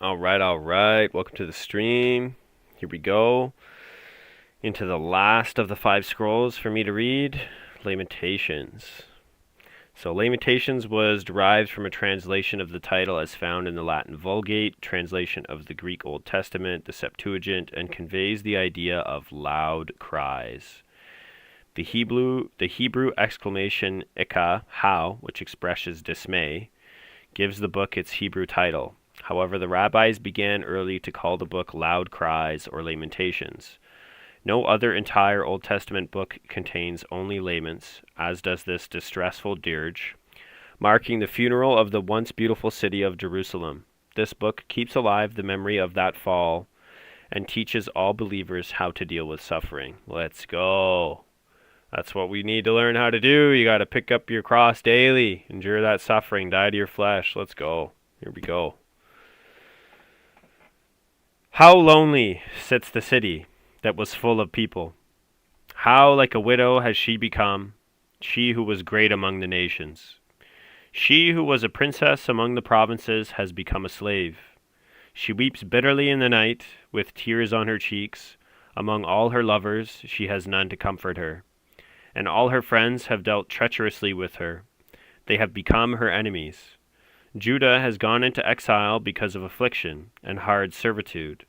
All right. Welcome to the stream. Here we go. Into the last of the 5 scrolls for me to read, Lamentations. So Lamentations was derived from a translation of the title as found in the Latin Vulgate, translation of the Greek Old Testament, the Septuagint, and conveys the idea of loud cries. The Hebrew exclamation "Ika," how, which expresses dismay, gives the book its Hebrew title. However, the rabbis began early to call the book Loud Cries or Lamentations. No other entire Old Testament book contains only laments, as does this distressful dirge, marking the funeral of the once beautiful city of Jerusalem. This book keeps alive the memory of that fall and teaches all believers how to deal with suffering. Let's go. That's what we need to learn how to do. You got to pick up your cross daily, endure that suffering, die to your flesh. Let's go. Here we go. How lonely sits the city that was full of people. How like a widow has she become, she who was great among the nations. She who was a princess among the provinces has become a slave. She weeps bitterly in the night, with tears on her cheeks. Among all her lovers she has none to comfort her. And all her friends have dealt treacherously with her. They have become her enemies. Judah has gone into exile because of affliction and hard servitude.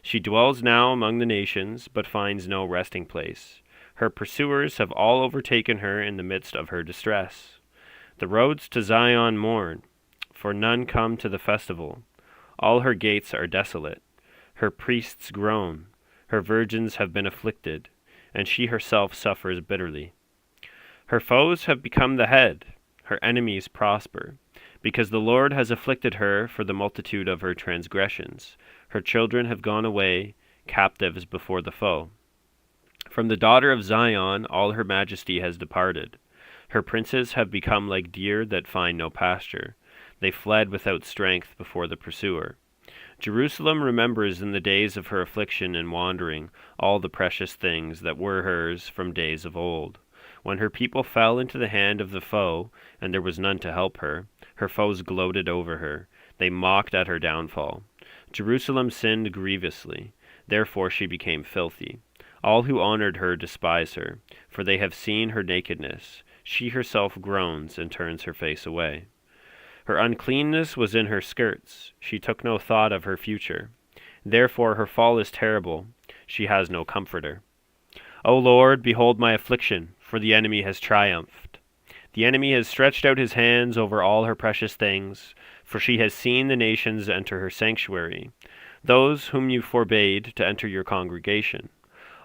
She dwells now among the nations, but finds no resting place. Her pursuers have all overtaken her in the midst of her distress. The roads to Zion mourn, for none come to the festival. All her gates are desolate. Her priests groan. Her virgins have been afflicted, and she herself suffers bitterly. Her foes have become the head. Her enemies prosper. Because the Lord has afflicted her for the multitude of her transgressions. Her children have gone away, captives before the foe. From the daughter of Zion all her majesty has departed. Her princes have become like deer that find no pasture. They fled without strength before the pursuer. Jerusalem remembers in the days of her affliction and wandering all the precious things that were hers from days of old. When her people fell into the hand of the foe, and there was none to help her, her foes gloated over her. They mocked at her downfall. Jerusalem sinned grievously. Therefore she became filthy. All who honored her despise her, for they have seen her nakedness. She herself groans and turns her face away. Her uncleanness was in her skirts. She took no thought of her future. Therefore her fall is terrible. She has no comforter. O Lord, behold my affliction, for the enemy has triumphed. The enemy has stretched out his hands over all her precious things, for she has seen the nations enter her sanctuary, those whom you forbade to enter your congregation.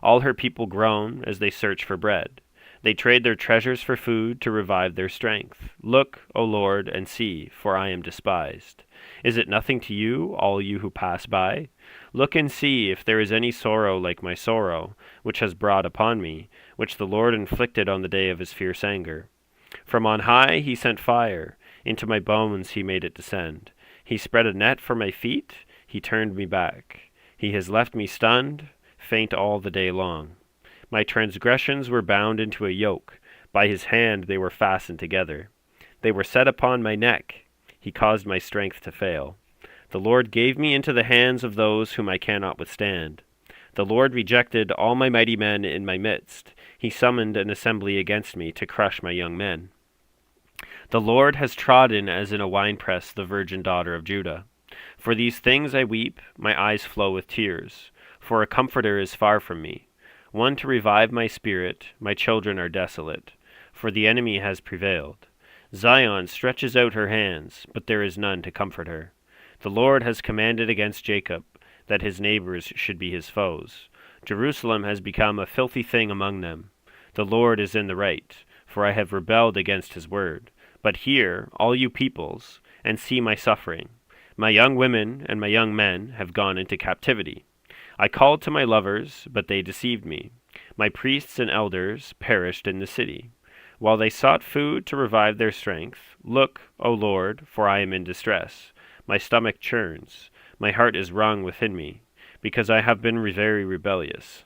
All her people groan as they search for bread. They trade their treasures for food to revive their strength. Look, O Lord, and see, for I am despised. Is it nothing to you, all you who pass by? Look and see if there is any sorrow like my sorrow, which has brought upon me, which the Lord inflicted on the day of his fierce anger. From on high he sent fire. Into my bones he made it descend. He spread a net for my feet. He turned me back. He has left me stunned, faint all the day long. My transgressions were bound into a yoke. By his hand they were fastened together. They were set upon my neck. He caused my strength to fail. The Lord gave me into the hands of those whom I cannot withstand. The Lord rejected all my mighty men in my midst. He summoned an assembly against me to crush my young men. The Lord has trodden as in a winepress the virgin daughter of Judah. For these things I weep, my eyes flow with tears. For a comforter is far from me, one to revive my spirit. My children are desolate, for the enemy has prevailed. Zion stretches out her hands, but there is none to comfort her. The Lord has commanded against Jacob, that his neighbors should be his foes. Jerusalem has become a filthy thing among them. The Lord is in the right, for I have rebelled against his word. But hear, all you peoples, and see my suffering. My young women and my young men have gone into captivity. I called to my lovers, but they deceived me. My priests and elders perished in the city. While they sought food to revive their strength, look, O Lord, for I am in distress. My stomach churns. My heart is wrung within me, because I have been very rebellious.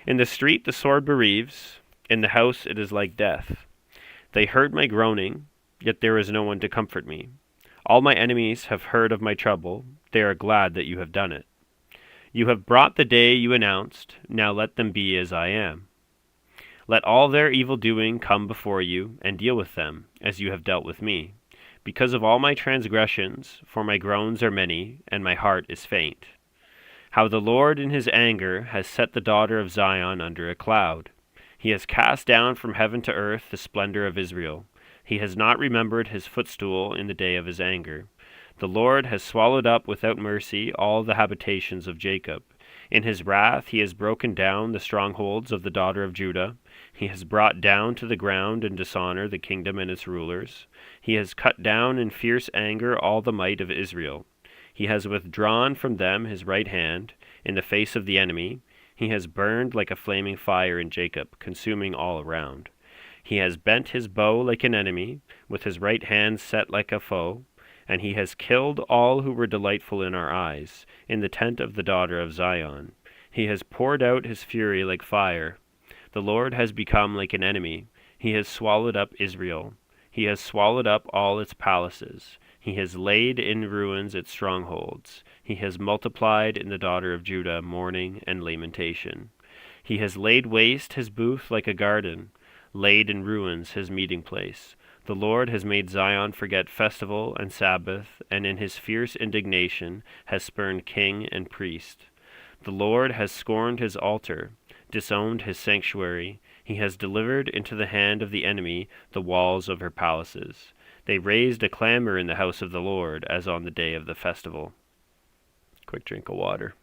In the street the sword bereaves. In the house it is like death. They heard my groaning, yet there is no one to comfort me. All my enemies have heard of my trouble. They are glad that you have done it. You have brought the day you announced. Now let them be as I am. Let all their evil doing come before you, and deal with them, as you have dealt with me. Because of all my transgressions, for my groans are many, and my heart is faint. How the Lord in his anger has set the daughter of Zion under a cloud. He has cast down from heaven to earth the splendor of Israel. He has not remembered his footstool in the day of his anger. The Lord has swallowed up without mercy all the habitations of Jacob. In his wrath he has broken down the strongholds of the daughter of Judah. He has brought down to the ground in dishonor the kingdom and its rulers. He has cut down in fierce anger all the might of Israel. He has withdrawn from them his right hand in the face of the enemy. He has burned like a flaming fire in Jacob, consuming all around. He has bent his bow like an enemy, with his right hand set like a foe. And he has killed all who were delightful in our eyes, in the tent of the daughter of Zion. He has poured out his fury like fire. The Lord has become like an enemy. He has swallowed up Israel. He has swallowed up all its palaces. He has laid in ruins its strongholds. He has multiplied in the daughter of Judah mourning and lamentation. He has laid waste his booth like a garden, laid in ruins his meeting place. The Lord has made Zion forget festival and Sabbath, and in his fierce indignation has spurned king and priest. The Lord has scorned his altar, disowned his sanctuary. He has delivered into the hand of the enemy the walls of her palaces. They raised a clamor in the house of the Lord, as on the day of the festival. Quick drink of water.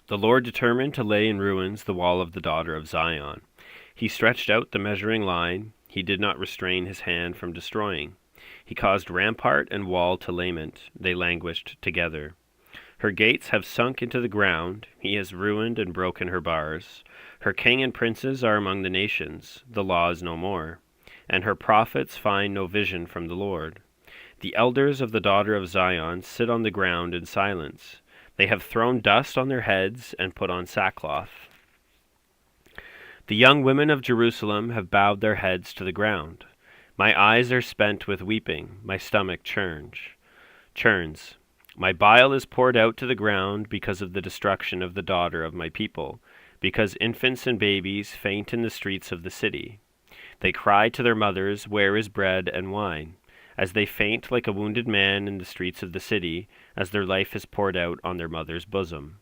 The Lord determined to lay in ruins the wall of the daughter of Zion. He stretched out the measuring line. He did not restrain his hand from destroying. He caused rampart and wall to lament. They languished together. Her gates have sunk into the ground. He has ruined and broken her bars. Her king and princes are among the nations. The law is no more. And her prophets find no vision from the Lord. The elders of the daughter of Zion sit on the ground in silence. They have thrown dust on their heads and put on sackcloth. The young women of Jerusalem have bowed their heads to the ground. My eyes are spent with weeping. My stomach churns. My bile is poured out to the ground because of the destruction of the daughter of my people, because infants and babies faint in the streets of the city. They cry to their mothers, "Where is bread and wine?" As they faint like a wounded man in the streets of the city, as their life is poured out on their mother's bosom.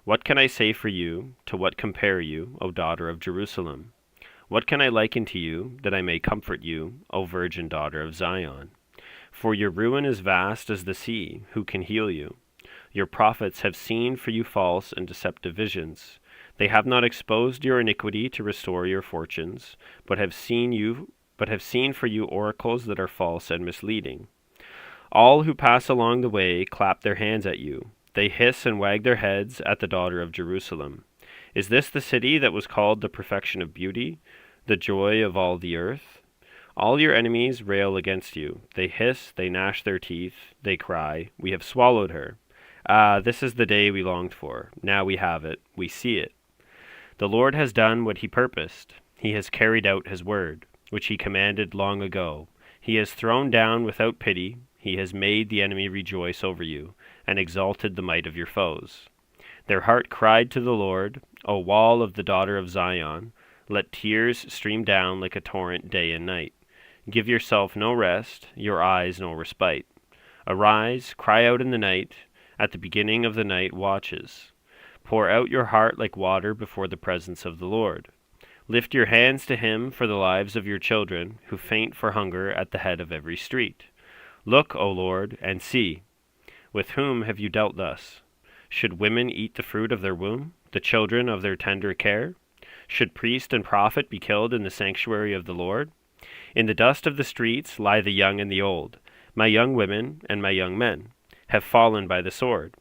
What can I say for you? To what compare you, O daughter of Jerusalem? What can I liken to you, that I may comfort you, O virgin daughter of Zion? For your ruin is vast as the sea. Who can heal you? Your prophets have seen for you false and deceptive visions. They have not exposed your iniquity to restore your fortunes, but have seen for you oracles that are false and misleading. All who pass along the way clap their hands at you. They hiss and wag their heads at the daughter of Jerusalem. Is this the city that was called the perfection of beauty, the joy of all the earth? All your enemies rail against you. They hiss, they gnash their teeth, they cry, "We have swallowed her." Ah, this is the day we longed for. Now we have it. We see it. The Lord has done what he purposed. He has carried out his word, which he commanded long ago. He has thrown down without pity. He has made the enemy rejoice over you, and exalted the might of your foes. Their heart cried to the Lord, O wall of the daughter of Zion, let tears stream down like a torrent day and night. Give yourself no rest, your eyes no respite. Arise, cry out in the night, at the beginning of the night watches. Pour out your heart like water before the presence of the Lord. Lift your hands to him for the lives of your children, who faint for hunger at the head of every street. Look, O Lord, and see. With whom have you dealt thus? Should women eat the fruit of their womb, the children of their tender care? Should priest and prophet be killed in the sanctuary of the Lord? In the dust of the streets lie the young and the old. My young women and my young men have fallen by the sword.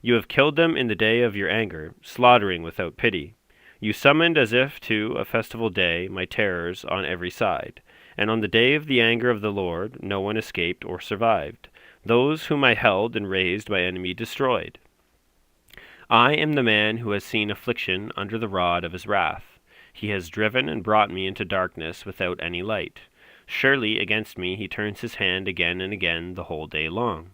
You have killed them in the day of your anger, slaughtering without pity. You summoned as if to a festival day my terrors on every side. And on the day of the anger of the Lord no one escaped or survived. Those whom I held and raised my enemy destroyed. I am the man who has seen affliction under the rod of his wrath. He has driven and brought me into darkness without any light. Surely against me he turns his hand again and again the whole day long.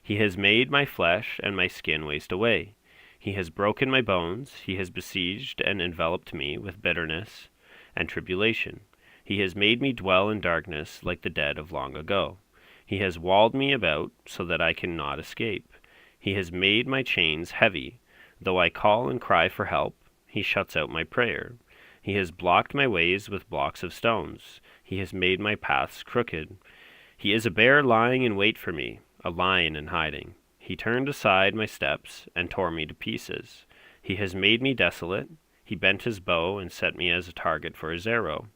He has made my flesh and my skin waste away. He has broken my bones. He has besieged and enveloped me with bitterness and tribulation. He has made me dwell in darkness like the dead of long ago. He has walled me about so that I cannot escape. He has made my chains heavy. Though I call and cry for help, he shuts out my prayer. He has blocked my ways with blocks of stones. He has made my paths crooked. He is a bear lying in wait for me, a lion in hiding. He turned aside my steps and tore me to pieces. He has made me desolate. He bent his bow and set me as a target for his arrow.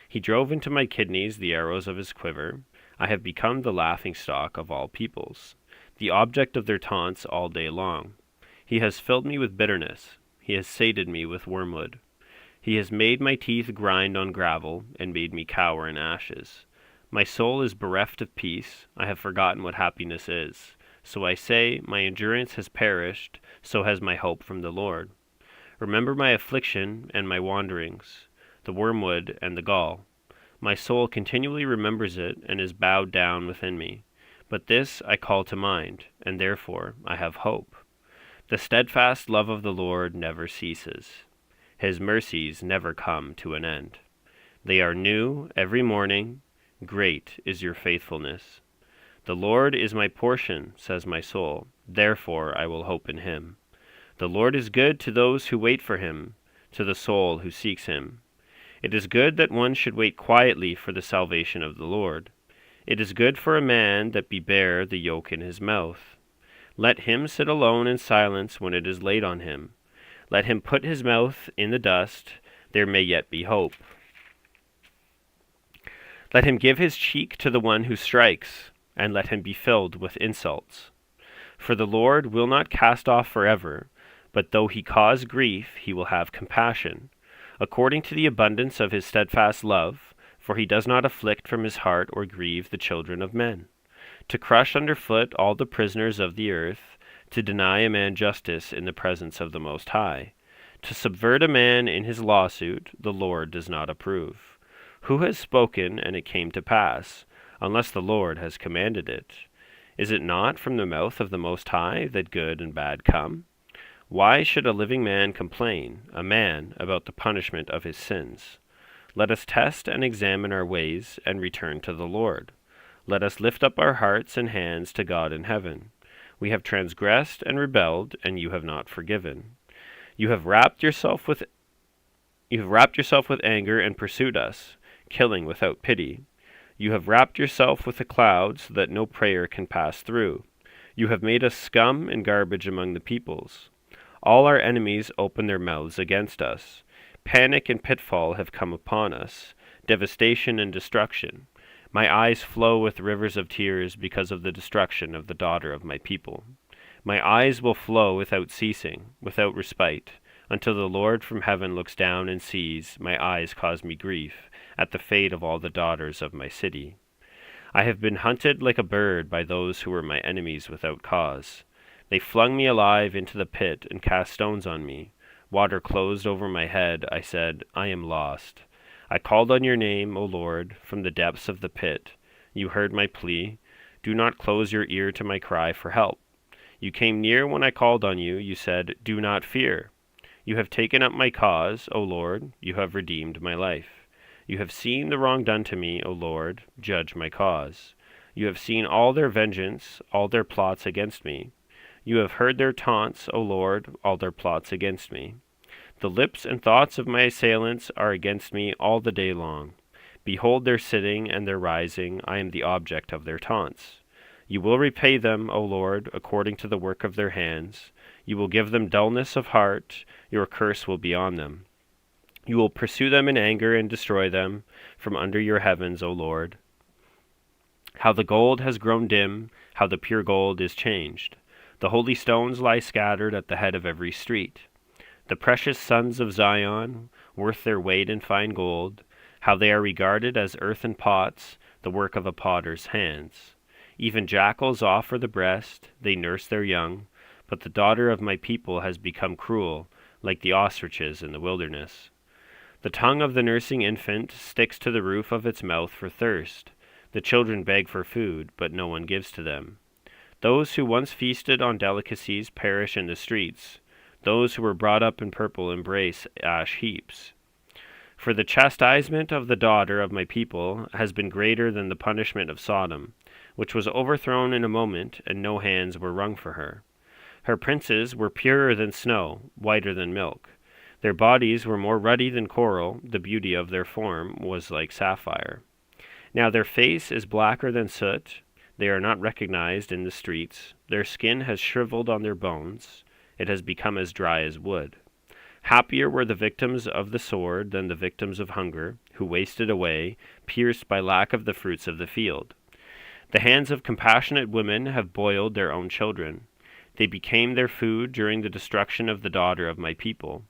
He drove into my kidneys the arrows of his quiver. I have become the laughingstock of all peoples, the object of their taunts all day long. He has filled me with bitterness. He has sated me with wormwood. He has made my teeth grind on gravel and made me cower in ashes. My soul is bereft of peace. I have forgotten what happiness is. So I say, my endurance has perished, so has my hope from the Lord. Remember my affliction and my wanderings, the wormwood and the gall. My soul continually remembers it and is bowed down within me. But this I call to mind, and therefore I have hope. The steadfast love of the Lord never ceases. His mercies never come to an end. They are new every morning. Great is your faithfulness. The Lord is my portion, says my soul. Therefore I will hope in him. The Lord is good to those who wait for him, to the soul who seeks him. It is good that one should wait quietly for the salvation of the Lord. It is good for a man that be bare the yoke in his mouth. Let him sit alone in silence when it is laid on him. Let him put his mouth in the dust. There may yet be hope. Let him give his cheek to the one who strikes, and let him be filled with insults. For the Lord will not cast off forever, but though he cause grief, he will have compassion, according to the abundance of his steadfast love, for he does not afflict from his heart or grieve the children of men. To crush underfoot all the prisoners of the earth, to deny a man justice in the presence of the Most High, to subvert a man in his lawsuit, the Lord does not approve. Who has spoken, and it came to pass, unless the Lord has commanded it? Is it not from the mouth of the Most High that good and bad come? Why should a living man complain, a man, about the punishment of his sins? Let us test and examine our ways, and return to the Lord. Let us lift up our hearts and hands to God in heaven. We have transgressed and rebelled, and you have not forgiven. You have wrapped yourself with anger and pursued us, killing without pity. You have wrapped yourself with a cloud so that no prayer can pass through. You have made us scum and garbage among the peoples. All our enemies open their mouths against us. Panic and pitfall have come upon us, devastation and destruction. My eyes flow with rivers of tears because of the destruction of the daughter of my people. My eyes will flow without ceasing, without respite, until the Lord from heaven looks down and sees. My eyes cause me grief at the fate of all the daughters of my city. I have been hunted like a bird by those who were my enemies without cause. They flung me alive into the pit and cast stones on me. Water closed over my head. I said, I am lost. I called on your name, O Lord, from the depths of the pit. You heard my plea. Do not close your ear to my cry for help. You came near when I called on you. You said, do not fear. You have taken up my cause, O Lord. You have redeemed my life. You have seen the wrong done to me, O Lord. Judge my cause. You have seen all their vengeance, all their plots against me. You have heard their taunts, O Lord, all their plots against me. The lips and thoughts of my assailants are against me all the day long. Behold their sitting and their rising. I am the object of their taunts. You will repay them, O Lord, according to the work of their hands. You will give them dullness of heart. Your curse will be on them. You will pursue them in anger and destroy them from under your heavens, O Lord. How the gold has grown dim, how the pure gold is changed. The holy stones lie scattered at the head of every street. The precious sons of Zion, worth their weight in fine gold, how they are regarded as earthen pots, the work of a potter's hands. Even jackals offer the breast, they nurse their young, but the daughter of my people has become cruel, like the ostriches in the wilderness. The tongue of the nursing infant sticks to the roof of its mouth for thirst. The children beg for food, but no one gives to them. Those who once feasted on delicacies perish in the streets. Those who were brought up in purple embrace ash heaps. For the chastisement of the daughter of my people has been greater than the punishment of Sodom, which was overthrown in a moment, and no hands were wrung for her. Her princes were purer than snow, whiter than milk. Their bodies were more ruddy than coral, the beauty of their form was like sapphire. Now their face is blacker than soot, they are not recognized in the streets, their skin has shriveled on their bones, it has become as dry as wood. Happier were the victims of the sword than the victims of hunger, who wasted away, pierced by lack of the fruits of the field. The hands of compassionate women have boiled their own children. They became their food during the destruction of the daughter of my people.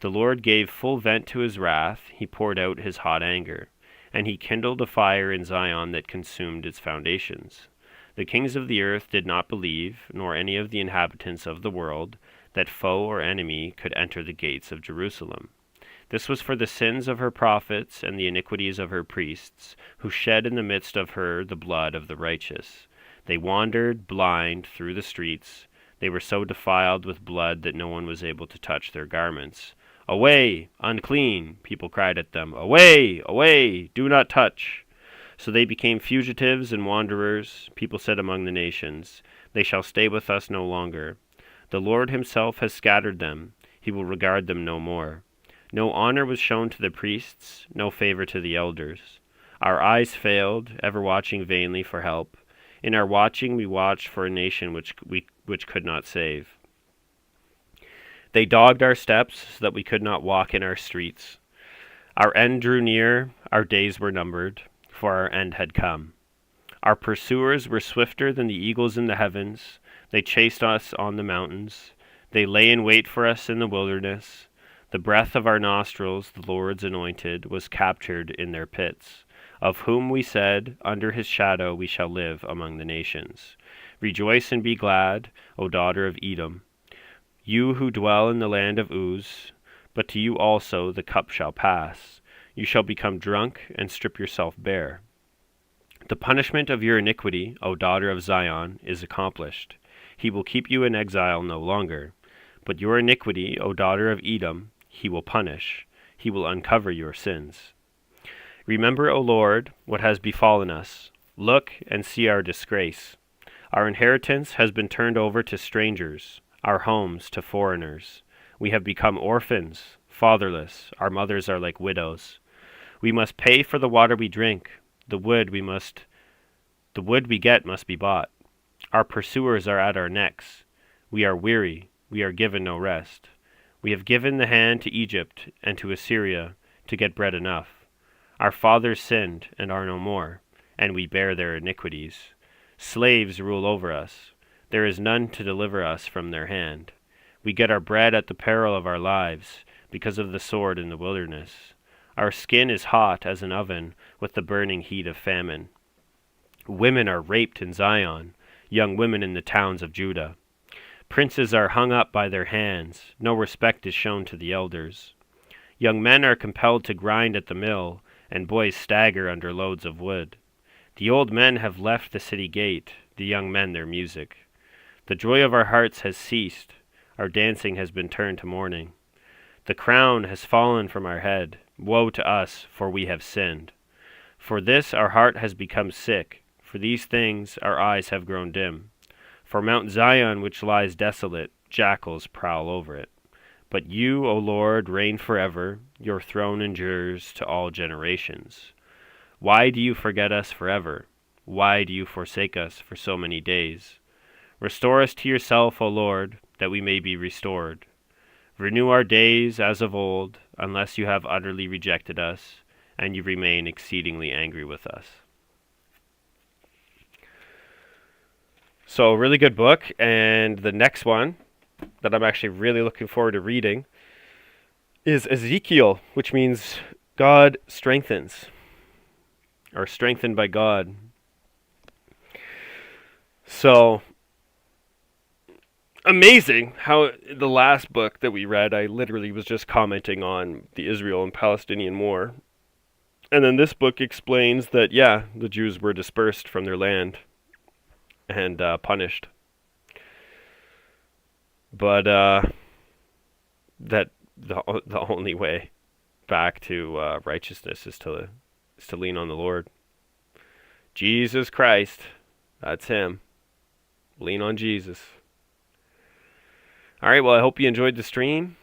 The Lord gave full vent to his wrath, he poured out his hot anger, and he kindled a fire in Zion that consumed its foundations. The kings of the earth did not believe, nor any of the inhabitants of the world, that foe or enemy could enter the gates of Jerusalem. This was for the sins of her prophets and the iniquities of her priests, who shed in the midst of her the blood of the righteous. They wandered blind through the streets. They were so defiled with blood that no one was able to touch their garments. "Away, unclean!" people cried at them. "Away, away, do not touch!" So they became fugitives and wanderers. People said among the nations, "They shall stay with us no longer." The Lord himself has scattered them. He will regard them no more. No honor was shown to the priests, no favor to the elders. Our eyes failed, ever watching vainly for help. In our watching we watched for a nation which could not save. They dogged our steps so that we could not walk in our streets. Our end drew near, our days were numbered, for our end had come. Our pursuers were swifter than the eagles in the heavens. They chased us on the mountains. They lay in wait for us in the wilderness. The breath of our nostrils, the Lord's anointed, was captured in their pits, of whom we said, under his shadow we shall live among the nations. Rejoice and be glad, O daughter of Edom, you who dwell in the land of Uz, but to you also the cup shall pass. You shall become drunk and strip yourself bare. The punishment of your iniquity, O daughter of Zion, is accomplished. He will keep you in exile no longer. But your iniquity, O daughter of Edom, he will punish. He will uncover your sins. Remember, O Lord, what has befallen us. Look and see our disgrace. Our inheritance has been turned over to strangers, our homes to foreigners. We have become orphans, fatherless. Our mothers are like widows. We must pay for the water we drink. The wood we get must be bought. Our pursuers are at our necks. We are weary. We are given no rest. We have given the hand to Egypt and to Assyria to get bread enough. Our fathers sinned and are no more, and we bear their iniquities. Slaves rule over us. There is none to deliver us from their hand. We get our bread at the peril of our lives, because of the sword in the wilderness. Our skin is hot as an oven with the burning heat of famine. Women are raped in Zion, young women in the towns of Judah. Princes are hung up by their hands. No respect is shown to the elders. Young men are compelled to grind at the mill, and boys stagger under loads of wood. The old men have left the city gate, the young men their music. The joy of our hearts has ceased. Our dancing has been turned to mourning. The crown has fallen from our head. Woe to us, for we have sinned. For this our heart has become sick. For these things our eyes have grown dim. For Mount Zion, which lies desolate, jackals prowl over it. But you, O Lord, reign forever. Your throne endures to all generations. Why do you forget us forever? Why do you forsake us for so many days? Restore us to yourself, O Lord, that we may be restored. Renew our days as of old, unless you have utterly rejected us, and you remain exceedingly angry with us. So, a really good book, and the next one that I'm actually really looking forward to reading is Ezekiel, which means God strengthens, or strengthened by God. So, amazing how the last book that we read, I literally was just commenting on the Israel and Palestinian war. And then this book explains that, yeah, the Jews were dispersed from their land and punished. But that the only way back to righteousness is to lean on the Lord. Jesus Christ, that's him. Lean on Jesus. All right, well, I hope you enjoyed the stream.